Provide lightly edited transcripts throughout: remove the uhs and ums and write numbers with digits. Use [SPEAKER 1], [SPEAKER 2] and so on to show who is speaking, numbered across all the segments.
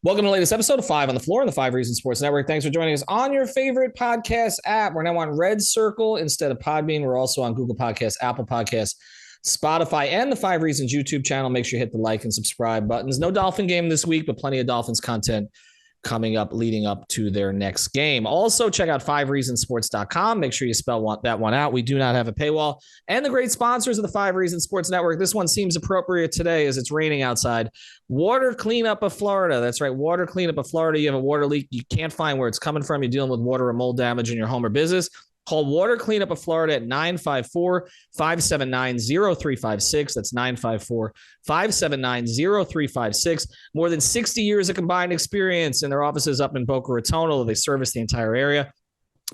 [SPEAKER 1] Welcome to the latest episode of 5 on the Floor on the 5 Reasons Sports Network. Thanks for joining us on your favorite podcast app. We're now on Red Circle instead of Podbean. We're also on Google Podcasts, Apple Podcasts, Spotify, and the 5 Reasons YouTube channel. Make sure you hit the like and subscribe buttons. No Dolphin game this week, but plenty of Dolphins content coming up leading up to their next game. Also, check out 5reasonsports.com. Make sure you spell that one out. We do not have a paywall. And the great sponsors of the 5 Reasons Sports Network. This one seems appropriate today as it's raining outside. Water Cleanup of Florida. That's right, Water Cleanup of Florida. You have a water leak. You can't find where it's coming from. You're dealing with water or mold damage in your home or business. Call Water Cleanup of Florida at 954-579-0356. That's 954-579-0356. More than 60 years of combined experience in their offices up in Boca Raton. They service the entire area.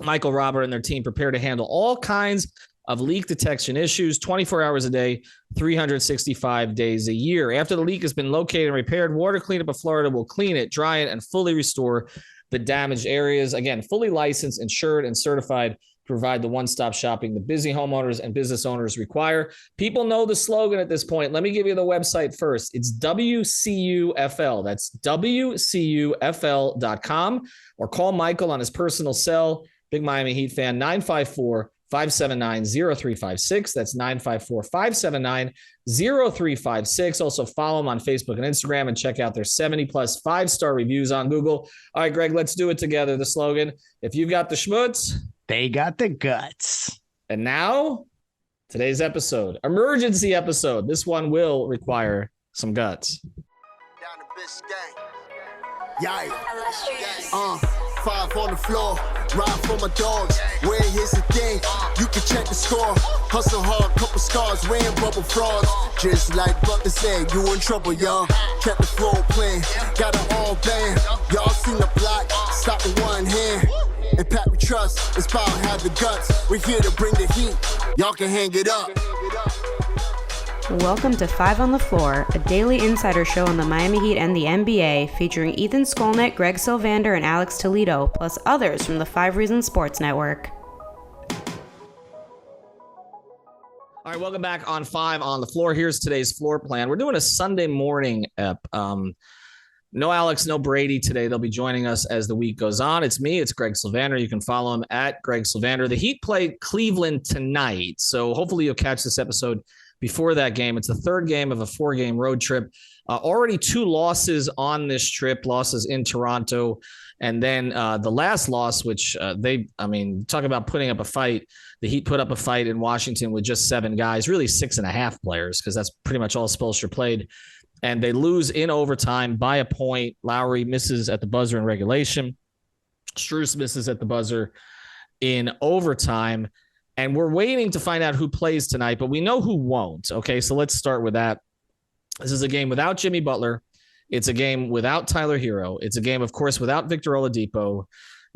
[SPEAKER 1] Michael, Robert, and their team prepare to handle all kinds of leak detection issues 24 hours a day, 365 days a year. After the leak has been located and repaired, Water Cleanup of Florida will clean it, dry it, and fully restore the damaged areas. Again, fully licensed, insured, and certified to provide the one-stop shopping the busy homeowners and business owners require. People know the slogan at this point. Let me give you the website first. It's WCUFL. That's WCUFL.com, or call Michael on his personal cell, big Miami Heat fan, 954-579-0356. That's 954-579-0356. Also follow them on Facebook and Instagram and check out their 70-plus 5-star reviews on Google. All right, Greg, let's do it together. The slogan, if you've got the schmutz,
[SPEAKER 2] they got the guts.
[SPEAKER 1] And now, today's episode, emergency episode. This one will require some guts.
[SPEAKER 3] Down the bitch gang. Yeah. 5 on the floor, ride for my dogs. Where here's the thing, you can check the score. Hustle hard, couple scars, wearing bubble frogs. Just like Buck said, you in trouble, y'all. Kept the floor playing, got it all banned. Y'all seen the block, stop with one hand. And Pat we trust, it's power, have the guts. We're here to bring the heat, y'all can hang it up.
[SPEAKER 4] Welcome to 5 on the Floor, a daily insider show on the Miami Heat and the NBA, featuring Ethan Skolnick, Greg Sylvander, and Alex Toledo, plus others from the 5 Reasons Sports Network.
[SPEAKER 1] All right, welcome back on 5 on the Floor. Here's today's floor plan. We're doing a Sunday morning ep. No Alex, no Brady today. They'll be joining us as the week goes on. It's me. It's Greg Sylvander. You can follow him at Greg Sylvander. The Heat play Cleveland tonight, so hopefully you'll catch this episode before that game. It's the third game of a 4-game road trip. Already 2 losses on this trip, losses in Toronto. And then the last loss, which talk about putting up a fight. The Heat put up a fight in Washington with just 7 guys, really 6.5 players, because that's pretty much all Spoelstra played. And they lose in overtime by a point. Lowry misses at the buzzer in regulation. Strus misses at the buzzer in overtime. And we're waiting to find out who plays tonight, but we know who won't. Okay, so let's start with that. This is a game without Jimmy Butler. It's a game without Tyler Hero. It's a game, of course, without Victor Oladipo.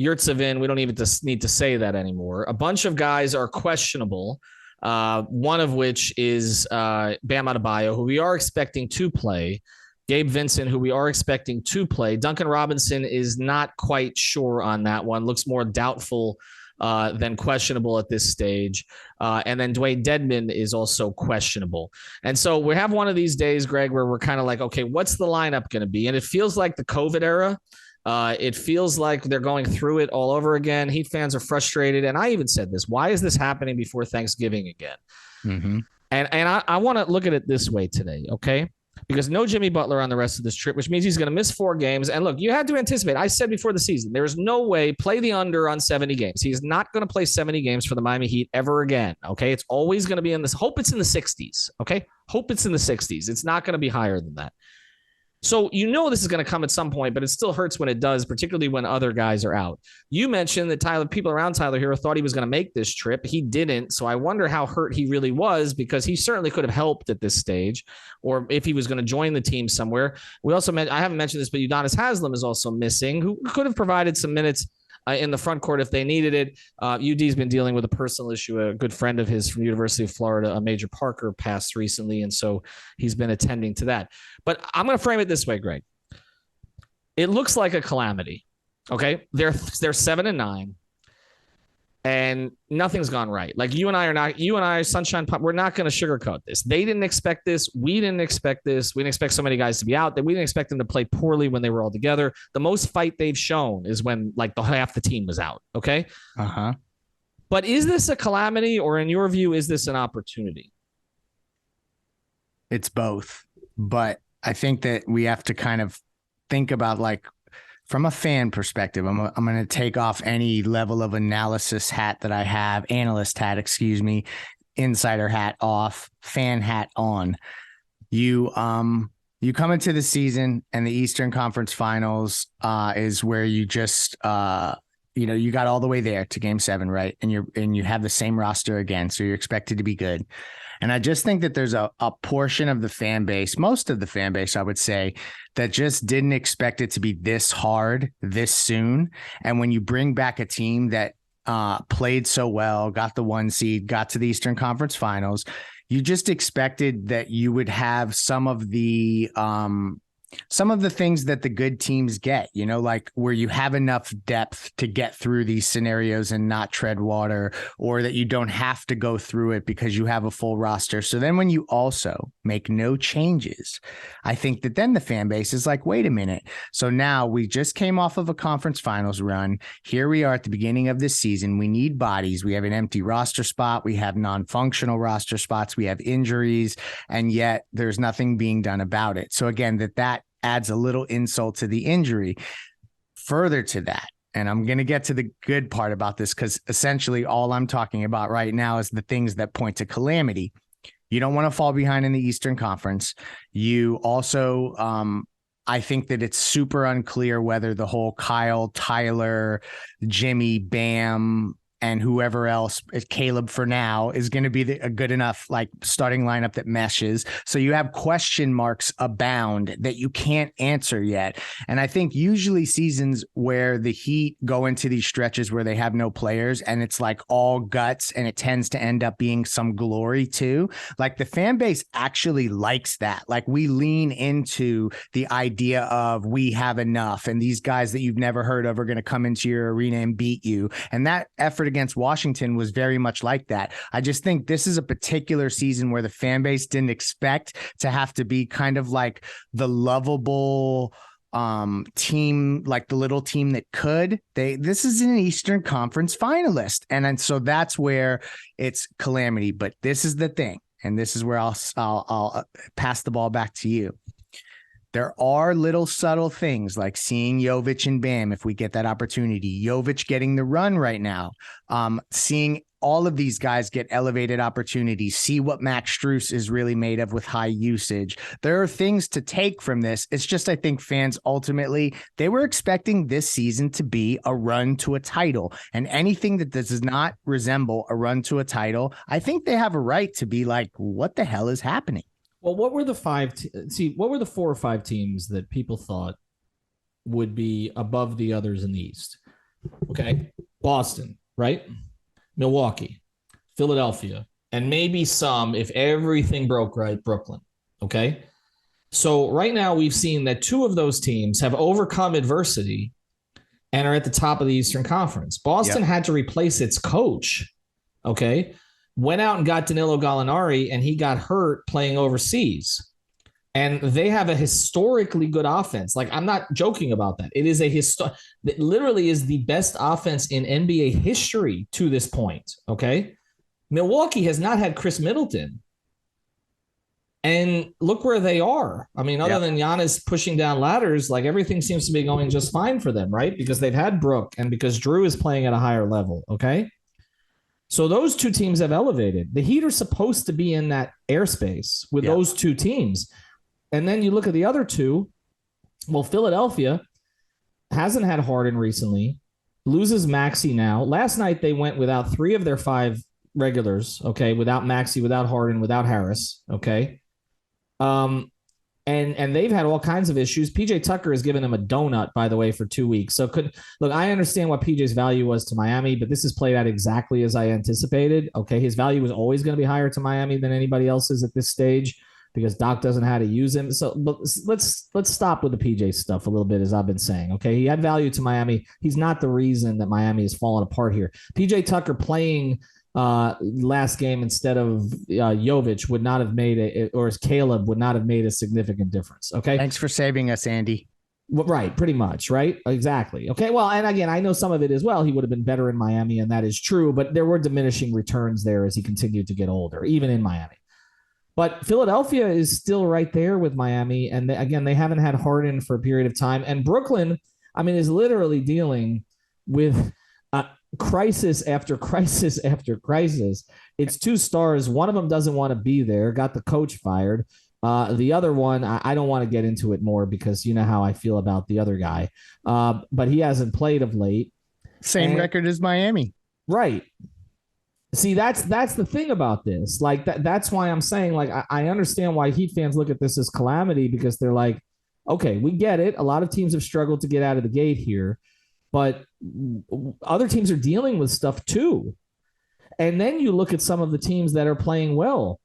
[SPEAKER 1] Yurtsevin, we don't even need to say that anymore. A bunch of guys are questionable, one of which is Bam Adebayo, who we are expecting to play. Gabe Vincent, who we are expecting to play. Duncan Robinson is not quite sure on that one. Looks more doubtful than questionable at this stage. And then Dwayne Dedmon is also questionable. And so we have one of these days, Greg, where we're kind of like, okay, what's the lineup going to be? And it feels like the COVID era. It feels like they're going through it all over again. Heat fans are frustrated. And I even said this, why is this happening before Thanksgiving again? Mm-hmm. And I want to look at it this way today, okay? Because no Jimmy Butler on the rest of this trip, which means he's going to miss 4 games. And look, you had to anticipate. I said before the season, there's no way play the under on 70 games. He's not going to play 70 games for the Miami Heat ever again. Okay. It's always going to be in this. Hope it's in the 60s. Okay. Hope it's in the 60s. It's not going to be higher than that. So you know this is going to come at some point, but it still hurts when it does, particularly when other guys are out. You mentioned that people around Tyler Hero thought he was going to make this trip. He didn't. So I wonder how hurt he really was, because he certainly could have helped at this stage, or if he was going to join the team somewhere. We also I haven't mentioned this, but Udonis Haslem is also missing, who could have provided some minutes in the front court if they needed it. UD's been dealing with a personal issue. A good friend of his from the University of Florida, Major Parker, passed recently, and so he's been attending to that. But I'm going to frame it this way, Greg. It looks like a calamity. Okay, they're 7-9. and nothing's gone right. Like you and I, Sunshine Pop, we're not going to sugarcoat this. They didn't expect this. We didn't expect this. We didn't expect so many guys to be out. That we didn't expect them to play poorly when they were all together. The most fight they've shown is when like half the team was out. Okay. But is this a calamity, or in your view, is this an opportunity?
[SPEAKER 2] It's both. But I think that we have to kind of think about, like, from a fan perspective, I'm going to take off any level of analyst hat, insider hat off, fan hat on. You come into the season, and the Eastern Conference Finals is where you just you got all the way there to Game 7, right? And you have the same roster again, so you're expected to be good. And I just think that there's a portion of the fan base, most of the fan base, I would say, that just didn't expect it to be this hard this soon. And when you bring back a team that played so well, got the 1 seed, got to the Eastern Conference Finals, you just expected that you would have some of the things that the good teams get, like where you have enough depth to get through these scenarios and not tread water, or that you don't have to go through it because you have a full roster. So then when you also make no changes, I think that then the fan base is like, wait a minute. So now we just came off of a conference finals run. Here we are at the beginning of this season. We need bodies. We have an empty roster spot. We have non-functional roster spots. We have injuries, and yet there's nothing being done about it. So again, that adds a little insult to the injury. Further to that, and I'm going to get to the good part about this, because essentially all I'm talking about right now is the things that point to calamity. You don't want to fall behind in the Eastern Conference. You also, I think that it's super unclear whether the whole Kyle, Tyler, Jimmy, Bam, and whoever else, Caleb for now, is going to be a good enough like starting lineup that meshes. So you have question marks abound that you can't answer yet. And I think usually seasons where the Heat go into these stretches where they have no players and it's like all guts, and it tends to end up being some glory too. Like the fan base actually likes that. Like we lean into the idea of we have enough, and these guys that you've never heard of are going to come into your arena and beat you. And that effort against Washington was very much like that. I just think this is a particular season where the fan base didn't expect to have to be kind of like the lovable team, like the little team that could. This is an Eastern Conference finalist, and so that's where it's calamity. But this is the thing, and this is where I'll pass the ball back to you. There are little subtle things like seeing Jovic and Bam, if we get that opportunity, Jovic getting the run right now, seeing all of these guys get elevated opportunities, see what Max Strus is really made of with high usage. There are things to take from this. It's just, I think fans ultimately, they were expecting this season to be a run to a title, and anything that does not resemble a run to a title, I think they have a right to be like, what the hell is happening?
[SPEAKER 1] Well, what were the what were the 4 or 5 teams that people thought would be above the others in the East? Okay. Boston, right? Milwaukee, Philadelphia, and maybe some, if everything broke right, Brooklyn. Okay. So right now we've seen that 2 of those teams have overcome adversity and are at the top of the Eastern Conference. Boston had to replace its coach. Okay. Went out and got Danilo Gallinari, and he got hurt playing overseas. And they have a historically good offense. Like, I'm not joking about that. It is that literally is the best offense in NBA history to this point. Okay. Milwaukee has not had Chris Middleton. And look where they are. I mean, other than Giannis pushing down ladders, like everything seems to be going just fine for them, right? Because they've had Brook, and because Drew is playing at a higher level. Okay. So those 2 teams have elevated. The Heat are supposed to be in that airspace with those 2 teams. And then you look at the other 2. Well, Philadelphia hasn't had Harden recently, loses Maxey now. Last night they went without 3 of their 5 regulars, okay, without Maxey, without Harden, without Harris, okay. And they've had all kinds of issues. PJ Tucker has given them a donut, by the way, for 2 weeks. So look, I understand what PJ's value was to Miami, but this has played out exactly as I anticipated. Okay, his value was always going to be higher to Miami than anybody else's at this stage. because Doc doesn't know how to use him. So but let's stop with the PJ stuff a little bit, as I've been saying. Okay, he had value to Miami. He's not the reason that Miami has fallen apart here. PJ Tucker playing last game instead of Jovic would not have made or Caleb would not have made a significant difference. Okay,
[SPEAKER 2] thanks for saving us, Andy.
[SPEAKER 1] Right, pretty much, right? Exactly. Okay, well, and again, I know some of it as well. He would have been better in Miami, and that is true, but there were diminishing returns there as he continued to get older, even in Miami. But Philadelphia is still right there with Miami, and they haven't had Harden for a period of time. And Brooklyn, I mean, is literally dealing with crisis after crisis after crisis. It's two stars. One of them doesn't want to be there, got the coach fired. The other one, I don't want to get into it more because you know how I feel about the other guy. But he hasn't played of late.
[SPEAKER 2] Same record as Miami.
[SPEAKER 1] Right. See, that's the thing about this. Like that's why I'm saying, like, I understand why Heat fans look at this as calamity, because they're like, okay, we get it. A lot of teams have struggled to get out of the gate here, but other teams are dealing with stuff too. And then you look at some of the teams that are playing well.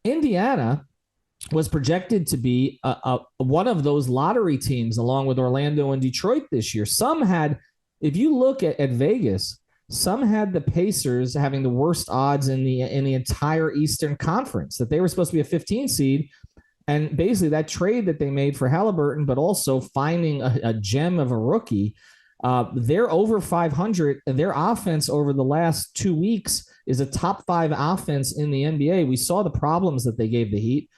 [SPEAKER 1] Indiana was projected to be one of those lottery teams along with Orlando and Detroit this year. Some had, if you look at Vegas, some had the Pacers having the worst odds in the entire Eastern Conference, that they were supposed to be a 15 seed. And basically that trade that they made for Halliburton, but also finding a gem of a rookie, they're over 500, and their offense over the last 2 weeks is a top 5 offense in the NBA. We saw the problems that they gave the Heat.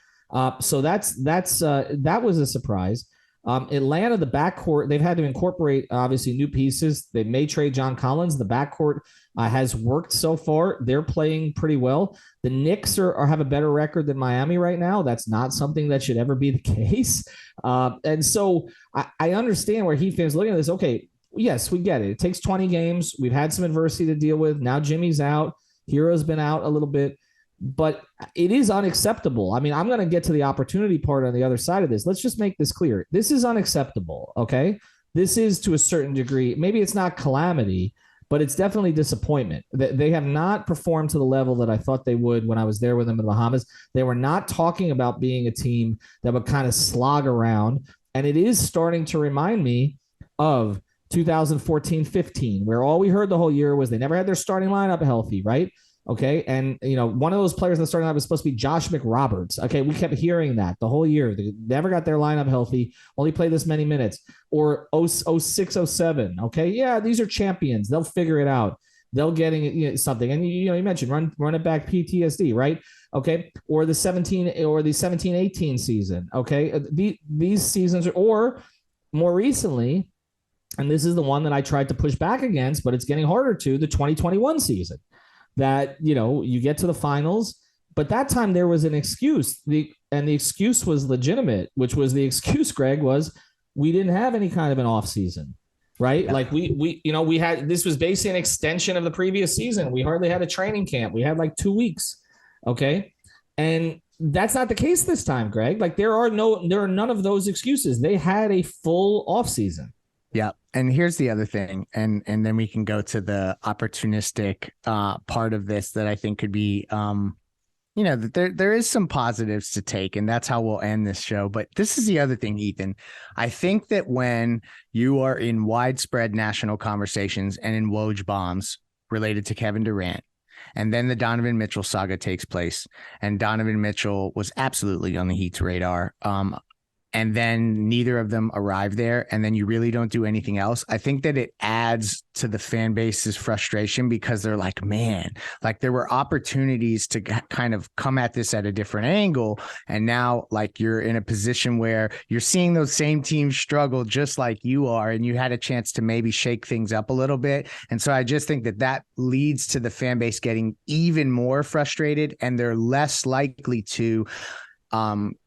[SPEAKER 1] So that was a surprise. Atlanta, the backcourt, they've had to incorporate obviously new pieces. They may trade John Collins. The backcourt has worked so far. They're playing pretty well. The Knicks have a better record than Miami right now. That's not something that should ever be the case. And so I understand where Heat fans looking at this. Okay, yes, we get it. It takes 20 games. We've had some adversity to deal with. Now Jimmy's out. Hero's been out a little bit. But it is unacceptable. I mean, I'm going to get to the opportunity part on the other side of this. Let's just make this clear. This is unacceptable, okay? This is, to a certain degree, maybe it's not calamity, but it's definitely disappointment. They have not performed to the level that I thought they would when I was there with them in the Bahamas. They were not talking about being a team that would kind of slog around, and it is starting to remind me of 2014-15, where all we heard the whole year was they never had their starting lineup healthy, right? Okay. And, one of those players in the starting lineup was supposed to be Josh McRoberts. Okay. We kept hearing that the whole year. They never got their lineup healthy, only played this many minutes. Or 06, 07. Okay. Yeah. These are champions. They'll figure it out. They'll get something. And, you mentioned run it back PTSD, right? Okay. Or the 17-18 season. Okay. These seasons, or more recently, and this is the one that I tried to push back against, but it's getting harder to, the 2021 season. That, you get to the finals, but that time there was an excuse. The excuse was legitimate, which was the excuse, Greg, was we didn't have any kind of an off season, right? Yeah. Like we had, this was basically an extension of the previous season. We hardly had a training camp. We had like 2 weeks. Okay. And that's not the case this time, Greg. Like there are none of those excuses. They had a full off season.
[SPEAKER 2] Yeah. And here's the other thing. And then we can go to the opportunistic part of this that I think could be, that there is some positives to take, and that's how we'll end this show. But this is the other thing, Ethan. I think that when you are in widespread national conversations and in Woj bombs related to Kevin Durant, and then the Donovan Mitchell saga takes place, and Donovan Mitchell was absolutely on the Heat's radar, and then neither of them arrive there, and then you really don't do anything else. I think that it adds to the fan base's frustration, because they're like, man, like there were opportunities to kind of come at this at a different angle. And now like you're in a position where you're seeing those same teams struggle just like you are, and you had a chance to maybe shake things up a little bit. And so I just think that leads to the fan base getting even more frustrated, and they're less likely to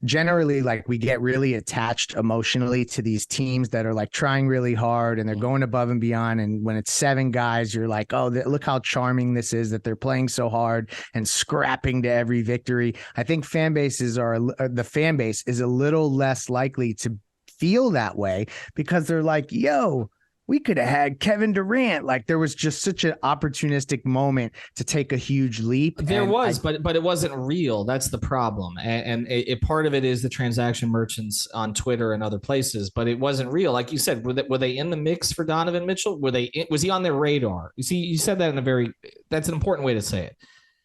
[SPEAKER 2] generally, like, we get really attached emotionally to these teams that are like trying really hard and they're going above and beyond. And when it's 7 guys, you're like, oh, look how charming this is, that they're playing so hard and scrapping to every victory. I think the fan base is a little less likely to feel that way, because they're like, yo, we could have had Kevin Durant. Like there was just such an opportunistic moment to take a huge leap.
[SPEAKER 1] There was, but it wasn't real. That's the problem. And part of it is the transaction merchants on Twitter and other places, but it wasn't real. Like you said, were they in the mix for Donovan Mitchell? Was he on their radar? You see, you said that that's an important way to say it.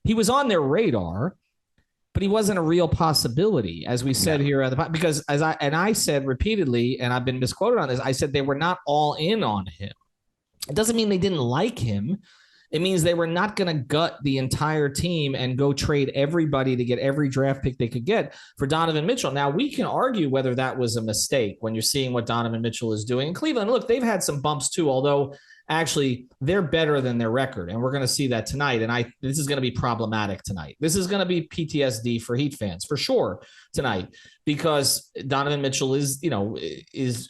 [SPEAKER 1] He was on their radar, but he wasn't a real possibility, as we said here at the because I said repeatedly, and I've been misquoted on this. I said they were not all in on him. It doesn't mean they didn't like him. It means they were not going to gut the entire team and go trade everybody to get every draft pick they could get for Donovan Mitchell. Now, we can argue whether that was a mistake when you're seeing what Donovan Mitchell is doing in Cleveland. Look, they've had some bumps too, although actually they're better than their record. And we're going to see that tonight. And this is going to be problematic tonight. This is going to be PTSD for Heat fans for sure tonight, because Donovan Mitchell is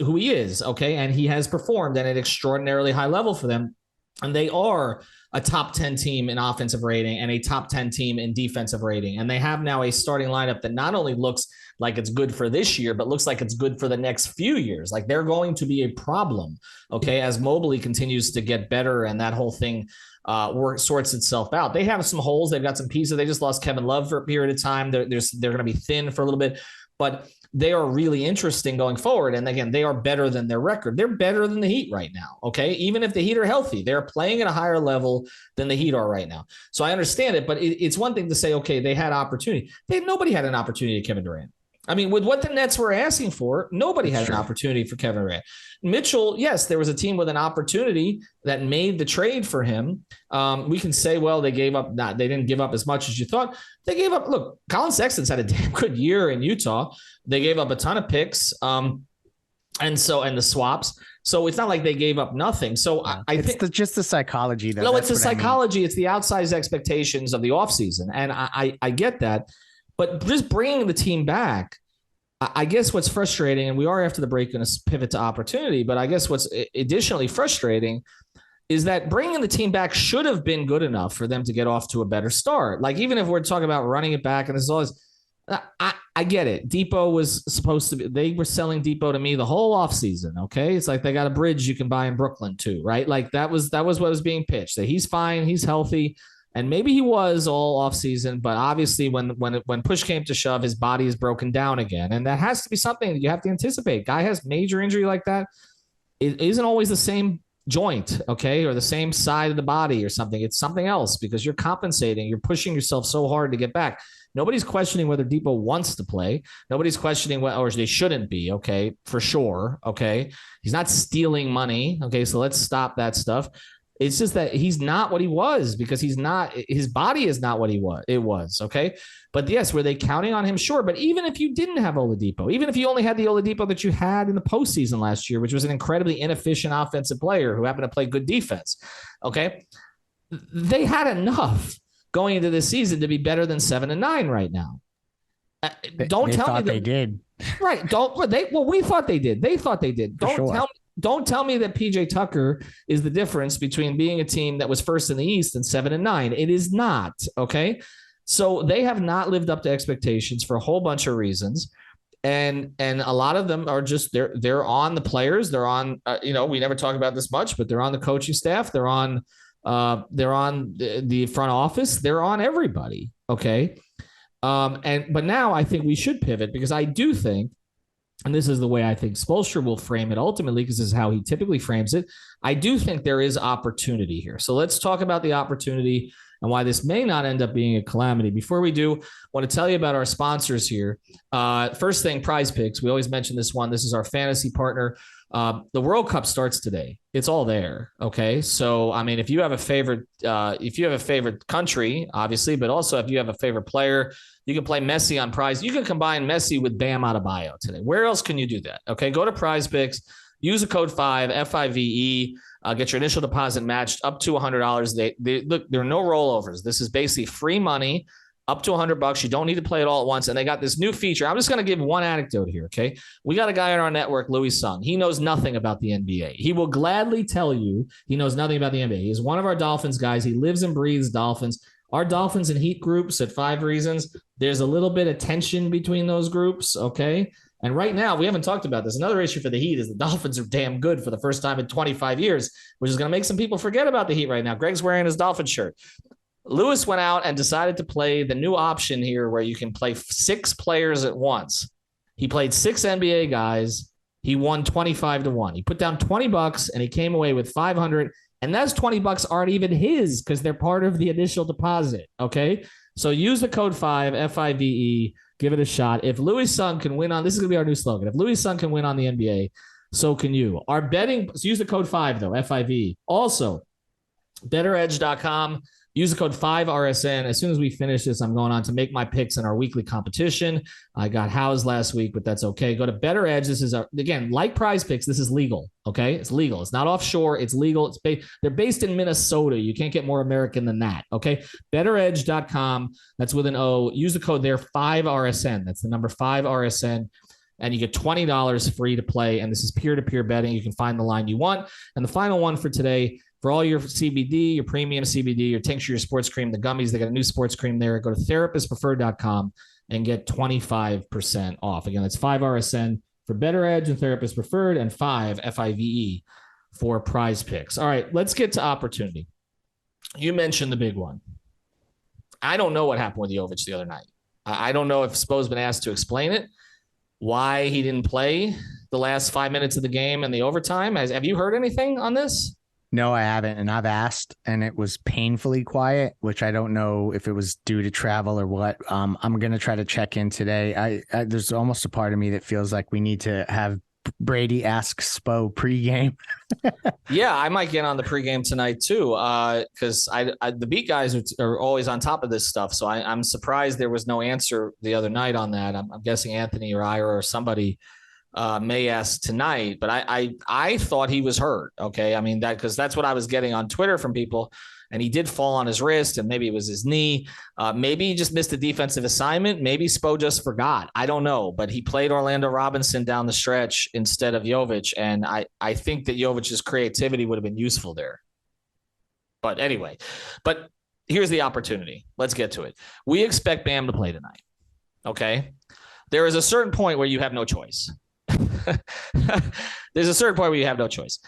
[SPEAKER 1] who he is. Okay. And he has performed at an extraordinarily high level for them. And they are a top 10 team in offensive rating and a top 10 team in defensive rating. And they have now a starting lineup that not only looks like it's good for this year, but looks like it's good for the next few years. Like they're going to be a problem, okay, as Mobley continues to get better and that whole thing sorts itself out. They have some holes. They've got some pieces. They just lost Kevin Love for a period of time. They're going to be thin for a little bit, but they are really interesting going forward. And again, they are better than their record. They're better than the Heat right now. Okay. Even if the Heat are healthy, they're playing at a higher level than the Heat are right now. So I understand it, but it's one thing to say, okay, they had opportunity. Nobody had an opportunity at Kevin Durant. I mean, with what the Nets were asking for, nobody had an opportunity for Kevin Durant. Mitchell, yes, there was a team with an opportunity that made the trade for him. We can say, well, they gave up. They didn't give up as much as you thought. They gave up. Look, Colin Sexton's had a damn good year in Utah. They gave up a ton of picks, and the swaps. So it's not like they gave up nothing. So I think
[SPEAKER 2] just the psychology.
[SPEAKER 1] No, it's the psychology. I mean. It's the outsized expectations of the offseason. And I get that. But just bringing the team back, I guess what's frustrating, and we are after the break going to pivot to opportunity, but I guess what's additionally frustrating is that bringing the team back should have been good enough for them to get off to a better start. Like even if we're talking about running it back and this is all this, I get it. Depot was supposed to be, they were selling Depot to me the whole offseason. Okay. It's like they got a bridge you can buy in Brooklyn too, right? Like that was what was being pitched, that he's fine, he's healthy. And maybe he was all offseason, but obviously when push came to shove, his body is broken down again. And that has to be something that you have to anticipate. Guy has major injury like that. It isn't always the same joint, okay, or the same side of the body or something. It's something else because you're compensating. You're pushing yourself so hard to get back. Nobody's questioning whether Depot wants to play. Nobody's questioning or they shouldn't be, okay, for sure, okay. He's not stealing money, okay, so let's stop that stuff. It's just that he's not what he was because his body is not what it was. Okay. But yes, were they counting on him? Sure. But even if you didn't have Oladipo, even if you only had the Oladipo that you had in the postseason last year, which was an incredibly inefficient offensive player who happened to play good defense. Okay. They had enough going into this season to be better than 7-9 right now. Don't tell me
[SPEAKER 2] they did.
[SPEAKER 1] Right. We thought they did. They thought they did. Don't tell me that PJ Tucker is the difference between being a team that was first in the East and 7-9. It is not. Okay. So they have not lived up to expectations for a whole bunch of reasons. And a lot of them are just, they're on the players. They're on, we never talk about this much, but they're on the coaching staff. They're on the front office. They're on everybody. Okay. But now I think we should pivot because I do think, and this is the way I think Spoelstra will frame it ultimately, because this is how he typically frames it. I do think there is opportunity here. So let's talk about the opportunity and why this may not end up being a calamity. Before we do, I want to tell you about our sponsors here. First thing, Prize Picks. We always mention this one. This is our fantasy partner. The World Cup starts today. It's all there. Okay. So, I mean, if you have a favorite country, obviously, but also if you have a favorite player, you can play Messi on Prize. You can combine Messi with Bam Adebayo today. Where else can you do that? Okay. Go to Prize Picks, use the code 5 FIVE, get your initial deposit matched up to $100. Look, there are no rollovers. This is basically free money. Up to $100. You don't need to play it all at once. And they got this new feature. I'm just going to give one anecdote here, okay? We got a guy on our network, Louis Sung. He knows nothing about the NBA. He will gladly tell you he knows nothing about the NBA. He's one of our Dolphins guys. He lives and breathes Dolphins. Our Dolphins and Heat groups at 5 Reasons, there's a little bit of tension between those groups, okay? And right now, we haven't talked about this. Another issue for the Heat is the Dolphins are damn good for the first time in 25 years, which is going to make some people forget about the Heat right now. Greg's wearing his Dolphins shirt. Lewis went out and decided to play the new option here where you can play 6 players at once. He played 6 NBA guys. He won 25-1. He put down $20 and he came away with $500. And those $20 aren't even his because they're part of the initial deposit. Okay. So use the code 5, FIVE, give it a shot. If Louis Sung can win on, this is going to be our new slogan. If Louis Sung can win on the NBA, so can you. Our betting, so use the code 5 though, FIV. Also, betteredge.com. Use the code 5RSN. As soon as we finish this, I'm going on to make my picks in our weekly competition. I got housed last week, but that's okay. Go to Better Edge. This is, again, like Prize Picks, this is legal, okay? It's legal. It's not offshore. It's legal. They're based in Minnesota. You can't get more American than that, okay? BetterEdge.com. That's with an O. Use the code there, 5RSN. That's the number 5RSN. And you get $20 free to play. And this is peer-to-peer betting. You can find the line you want. And the final one for today, for all your CBD, your premium CBD, your tincture, your sports cream, the gummies, they got a new sports cream there. Go to therapistpreferred.com and get 25% off. Again, that's 5RSN for Better Edge and Therapist Preferred and 5 FIVE for Prize Picks. All right, let's get to opportunity. You mentioned the big one. I don't know what happened with Jovic the other night. I don't know if Spo's been asked to explain it, why he didn't play the last 5 minutes of the game and the overtime. Have you heard anything on this?
[SPEAKER 2] No, I haven't. And I've asked, and it was painfully quiet, which I don't know if it was due to travel or what. I'm going to try to check in today. There's almost a part of me that feels like we need to have Brady ask Spo pregame.
[SPEAKER 1] Yeah, I might get on the pregame tonight too, because the beat guys are always on top of this stuff. So I'm surprised there was no answer the other night on that. I'm guessing Anthony or Ira or somebody may ask tonight, but I thought he was hurt. Okay. I mean, because that's what I was getting on Twitter from people, and he did fall on his wrist, and maybe it was his knee. Maybe he just missed a defensive assignment. Maybe Spo just forgot. I don't know, but he played Orlando Robinson down the stretch instead of Jovic. And I think that Jovic's creativity would have been useful there. But anyway, here's the opportunity. Let's get to it. We expect Bam to play tonight. Okay. There is a certain point where you have no choice. There's a certain point where you have no choice.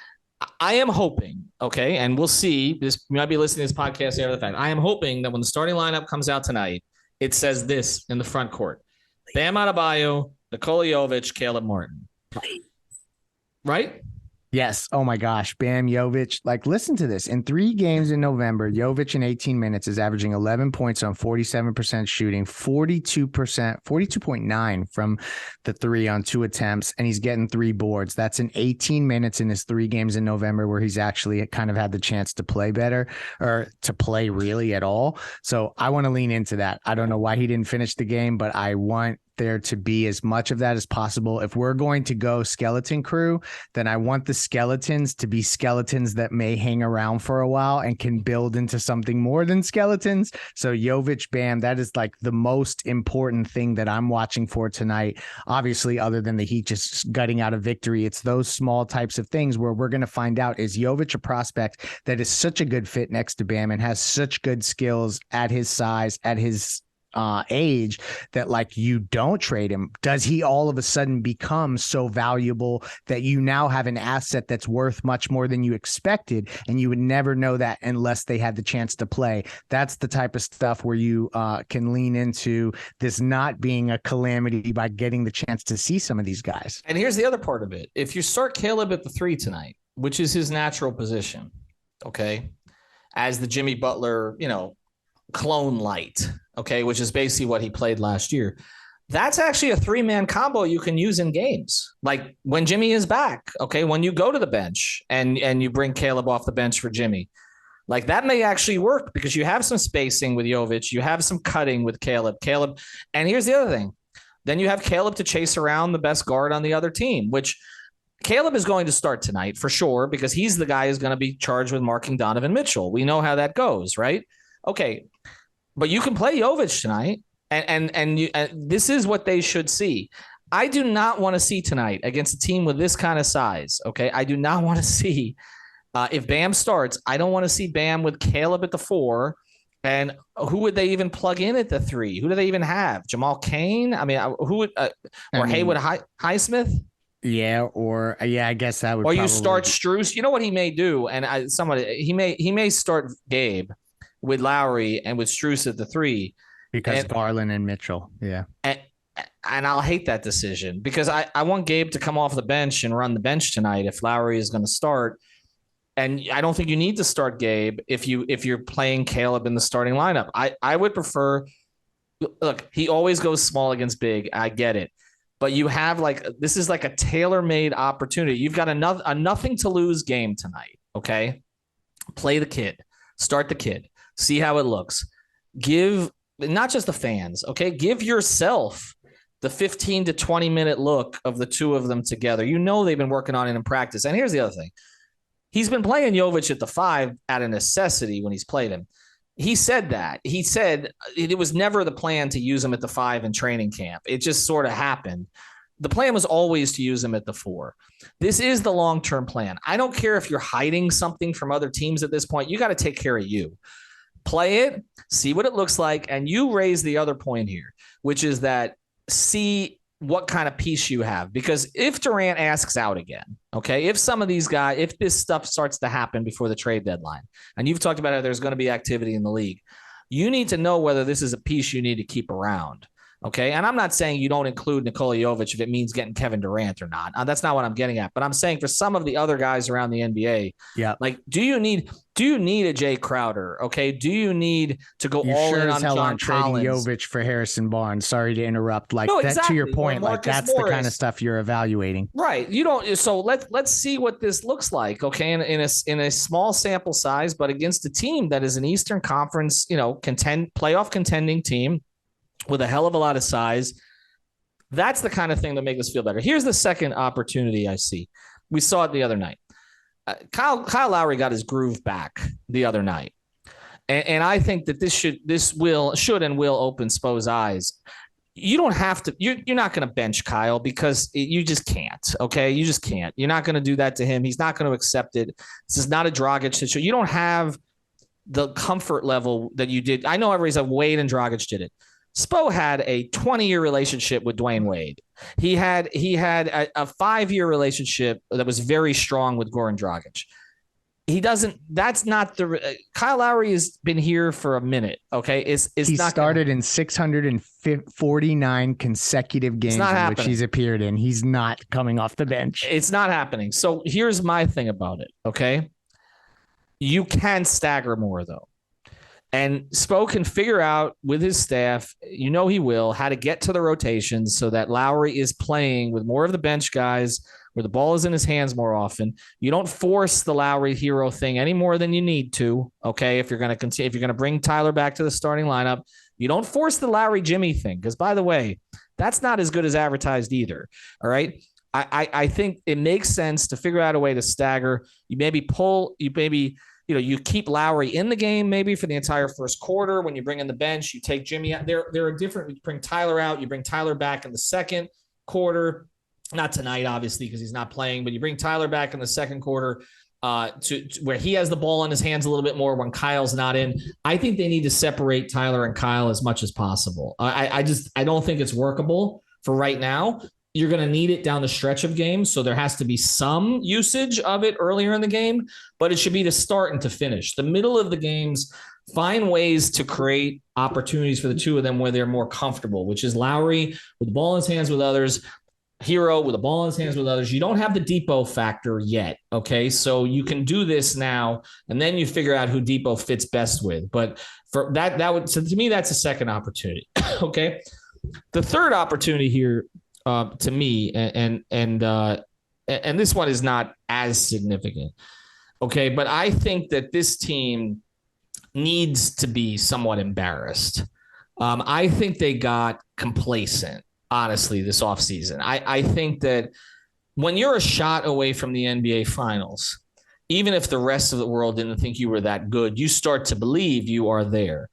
[SPEAKER 1] I am hoping, okay, and we'll see. You might be listening to this podcast after the fact. I am hoping that when the starting lineup comes out tonight, it says this in the front court: Bam Adebayo, Nikola Jovic, Caleb Martin. Right?
[SPEAKER 2] Yes. Oh my gosh. Bam, Jovic. Like, listen to this. In 3 games in November, Jovic in 18 minutes is averaging 11 points on 47% shooting, 42.9 from the 3 on 2 attempts, and he's getting 3 boards. That's in 18 minutes in his 3 games in November where he's actually kind of had the chance to play better, or to play really at all. So I want to lean into that. I don't know why he didn't finish the game, but I want there to be as much of that as possible. If we're going to go skeleton crew, then I want the skeletons to be skeletons that may hang around for a while and can build into something more than skeletons. So Jovic, Bam, that is like the most important thing that I'm watching for tonight. Obviously, other than the Heat just gutting out a victory, it's those small types of things where we're going to find out, is Jovic a prospect that is such a good fit next to Bam and has such good skills at his size, at his age, that like you don't trade him? Does he all of a sudden become so valuable that you now have an asset that's worth much more than you expected, and you would never know that unless they had the chance to play? That's the type of stuff where you can lean into this not being a calamity by getting the chance to see some of these guys.
[SPEAKER 1] And here's the other part of it. If you start Caleb at the 3 tonight, which is his natural position, okay, as the Jimmy Butler, clone light, okay, which is basically what he played last year, that's actually a 3-man combo you can use in games. Like when Jimmy is back, okay, when you go to the bench and you bring Caleb off the bench for Jimmy, like that may actually work because you have some spacing with Jovic, you have some cutting with Caleb. And here's the other thing. Then you have Caleb to chase around the best guard on the other team, which Caleb is going to start tonight for sure because he's the guy who's going to be charged with marking Donovan Mitchell. We know how that goes, right? Okay, but you can play Jovic tonight, and this is what they should see. I do not want to see tonight against a team with this kind of size, okay? I do not want to see, if Bam starts, I don't want to see Bam with Caleb at the 4 And who would they even plug in at the 3? Who do they even have? Jamal Cain? I mean, who would Haywood Highsmith?
[SPEAKER 2] Yeah, I guess that would.
[SPEAKER 1] Or you start Strus. You know what he may do, and he may start Gabe with Lowry and with Strus at the 3
[SPEAKER 2] because Garland and Mitchell. Yeah,
[SPEAKER 1] and I'll hate that decision because I want Gabe to come off the bench and run the bench tonight if Lowry is going to start. And I don't think you need to start Gabe if you're playing Caleb in the starting lineup. I would prefer. Look, he always goes small against big. I get it. But you have this is like a tailor-made opportunity. You've got a nothing to lose game tonight. Okay. Play the kid, start the kid, see how it looks. Give not just the fans. Okay. Give yourself the 15 to 20 minute look of the two of them together. You know, they've been working on it in practice. And here's the other thing. He's been playing Jovic at the 5 out of necessity when he's played him. He said that. He said it was never the plan to use him at the 5 in training camp. It just sort of happened. The plan was always to use him at the 4. This is the long-term plan. I don't care if you're hiding something from other teams at this point. You got to take care of you. Play it, see what it looks like, and you raise the other point here, which is that see what kind of piece you have. Because if Durant asks out again, okay, if some of these guys, if this stuff starts to happen before the trade deadline, and you've talked about how there's going to be activity in the league, you need to know whether this is a piece you need to keep around. Okay. And I'm not saying you don't include Nikola Jovic if it means getting Kevin Durant or not. That's not what I'm getting at. But I'm saying for some of the other guys around the NBA, do you need a Jay Crowder? Okay. Do you need to go all in on John Collins?
[SPEAKER 2] Jovic for Harrison Barnes. Sorry to interrupt. Exactly. To your point, that's the kind of stuff you're evaluating.
[SPEAKER 1] Right. You don't. So let's see what this looks like. Okay. In a small sample size, but against a team that is an Eastern Conference, playoff contending team with a hell of a lot of size. That's the kind of thing that makes us feel better. Here's the second opportunity I see. We saw it the other night. Kyle Lowry got his groove back the other night. And I think that this should and will open Spo's eyes. You don't have to, you're not going to bench Kyle because you just can't. Okay. You just can't. You're not going to do that to him. He's not going to accept it. This is not a Dragic situation. You don't have the comfort level that you did. I know everybody's like Wade and Dragic did it. Spo had a 20-year relationship with Dwayne Wade. He had a 5-year relationship that was very strong with Goran Dragic. That's not Kyle Lowry has been here for a minute. Okay. He
[SPEAKER 2] started in 649 consecutive games in which he's appeared in. He's not coming off the bench.
[SPEAKER 1] It's not happening. So here's my thing about it. Okay. You can stagger more though. And Spo can figure out with his staff, he will, how to get to the rotations so that Lowry is playing with more of the bench guys where the ball is in his hands more often. You don't force the Lowry hero thing any more than you need to. Okay. If you're going to continue, if you're going to bring Tyler back to the starting lineup, you don't force the Lowry Jimmy thing. Because by the way, that's not as good as advertised either. All right. I think it makes sense to figure out a way to stagger. You keep Lowry in the game maybe for the entire first quarter. When you bring in the bench, you take Jimmy out. There are different. You bring Tyler out. You bring Tyler back in the second quarter. Not tonight, obviously, because he's not playing. But you bring Tyler back in the second quarter to where he has the ball in his hands a little bit more when Kyle's not in. I think they need to separate Tyler and Kyle as much as possible. I don't think it's workable for right now. You're going to need it down the stretch of games. So there has to be some usage of it earlier in the game, but it should be to start and to finish. The middle of the games, find ways to create opportunities for the two of them where they're more comfortable, which is Lowry with the ball in his hands with others, Hero with the ball in his hands with others. You don't have the Depot factor yet. Okay. So you can do this now, and then you figure out who Depot fits best with. But for so to me, that's a second opportunity. Okay. The third opportunity here, to me, and this one is not as significant. Okay. But I think that this team needs to be somewhat embarrassed. I think they got complacent, honestly, this offseason. I think that when you're a shot away from the NBA Finals, even if the rest of the world didn't think you were that good, you start to believe you are there.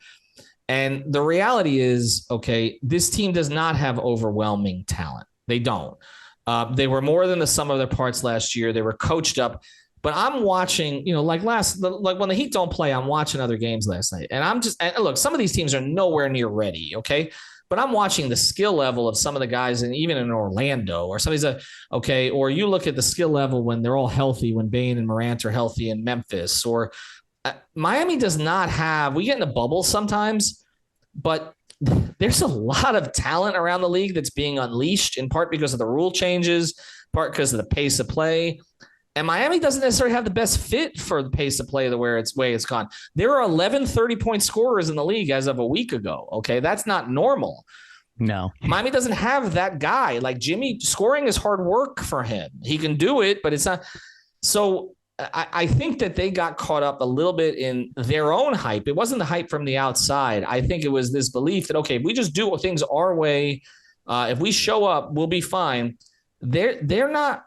[SPEAKER 1] And the reality is, okay, this team does not have overwhelming talent. They don't. They were more than the sum of their parts last year. They were coached up. But I'm watching, like when the Heat don't play, I'm watching other games last night. And and look, some of these teams are nowhere near ready, okay? But I'm watching the skill level of some of the guys, and even in Orlando, or or you look at the skill level when they're all healthy, when Bane and Morant are healthy in Memphis, or Miami does not have, we get in the bubble sometimes, but there's a lot of talent around the league that's being unleashed, in part because of the rule changes, part because of the pace of play. And Miami doesn't necessarily have the best fit for the pace of play the way it's gone. There are 11 30-point scorers in the league as of a week ago. Okay, that's not normal.
[SPEAKER 2] No.
[SPEAKER 1] Miami doesn't have that guy. Like Jimmy, scoring is hard work for him. He can do it, but it's not. So I think that they got caught up a little bit in their own hype. It wasn't the hype from the outside. I think it was this belief that, okay, if we just do things our way, if we show up, we'll be fine. They're not.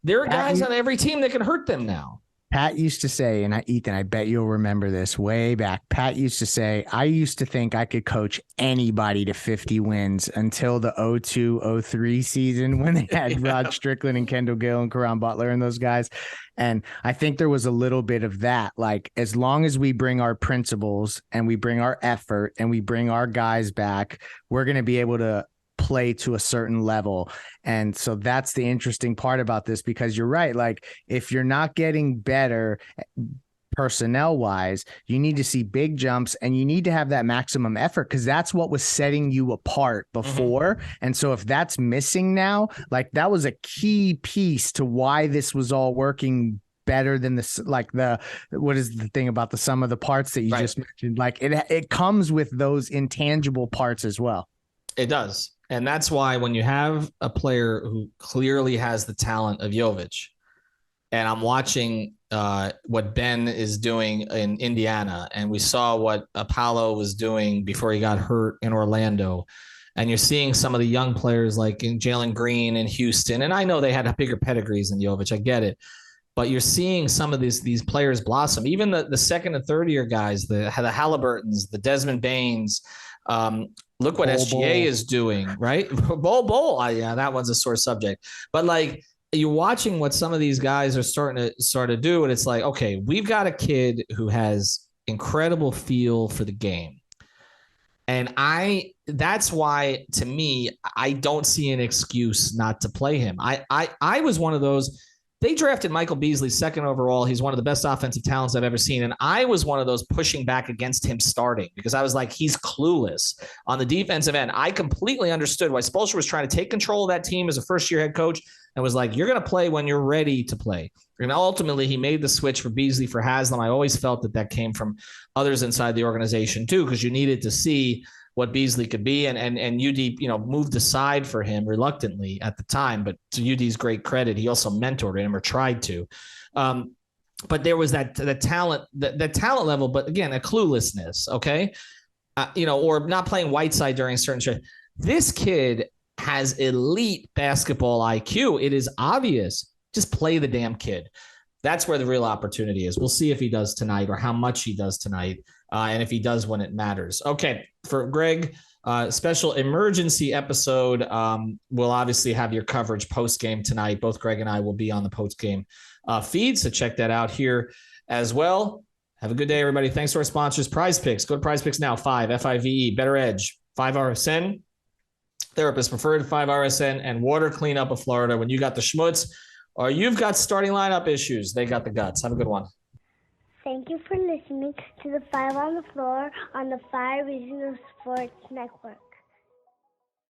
[SPEAKER 1] There are guys on every team that can hurt them now.
[SPEAKER 2] Pat used to say, and Ethan, I bet you'll remember this way back. Pat used to say, I used to think I could coach anybody to 50 wins until the 02-03 season when they had Rod Strickland and Kendall Gill and Caron Butler and those guys. And I think there was a little bit of that. Like, as long as we bring our principles and we bring our effort and we bring our guys back, we're going to be able to play to a certain level. And so that's the interesting part about this, because you're right. Like, if you're not getting better personnel wise, you need to see big jumps and you need to have that maximum effort, because that's what was setting you apart before. And so if that's missing now, like, that was a key piece to why this was all working better than this, like what is the thing about the sum of the parts that you just mentioned? Like, it comes with those intangible parts as well.
[SPEAKER 1] It does. And that's why when you have a player who clearly has the talent of Jovic, and I'm watching what Ben is doing in Indiana, and we saw what Apollo was doing before he got hurt in Orlando, and you're seeing some of the young players like in Jalen Green in Houston, and I know they had bigger pedigrees than Jovic, I get it, but you're seeing some of these players blossom. Even the second and third year guys, the Halliburtons, the Desmond Baines. Look what SGA is doing, right? Bol. Yeah, that one's a sore subject. But like, you're watching what some of these guys are starting to do, and it's like, okay, we've got a kid who has incredible feel for the game. And that's why, to me, I don't see an excuse not to play him. I was one of those. They drafted Michael Beasley second overall. He's one of the best offensive talents I've ever seen. And I was one of those pushing back against him starting, because I was like, he's clueless on the defensive end. I completely understood why Spoelstra was trying to take control of that team as a first-year head coach and was like, you're going to play when you're ready to play. And ultimately, he made the switch for Beasley for Haslam. I always felt that came from others inside the organization too, because you needed to see what Beasley could be, and UD, moved aside for him reluctantly at the time, but to UD's great credit, he also mentored him or tried to. But there was that talent level, but again, a cluelessness. Okay. Or not playing Whiteside during a certain stretch. This kid has elite basketball IQ. It is obvious. Just play the damn kid. That's where the real opportunity is. We'll see if he does tonight or how much he does tonight. And if he does when it matters. Okay, for Greg, special emergency episode. We'll obviously have your coverage post-game tonight. Both Greg and I will be on the post-game feed, so check that out here as well. Have a good day, everybody. Thanks to our sponsors, Prize Picks. Go to Prize Picks now, 5, F-I-V-E, Better Edge, 5RSN, Therapist Preferred, 5RSN, and Water Cleanup of Florida. When you got the schmutz or you've got starting lineup issues, they got the guts. Have a good one.
[SPEAKER 5] Thank you for listening to the 5 on the Floor on the 5 Regional Sports Network.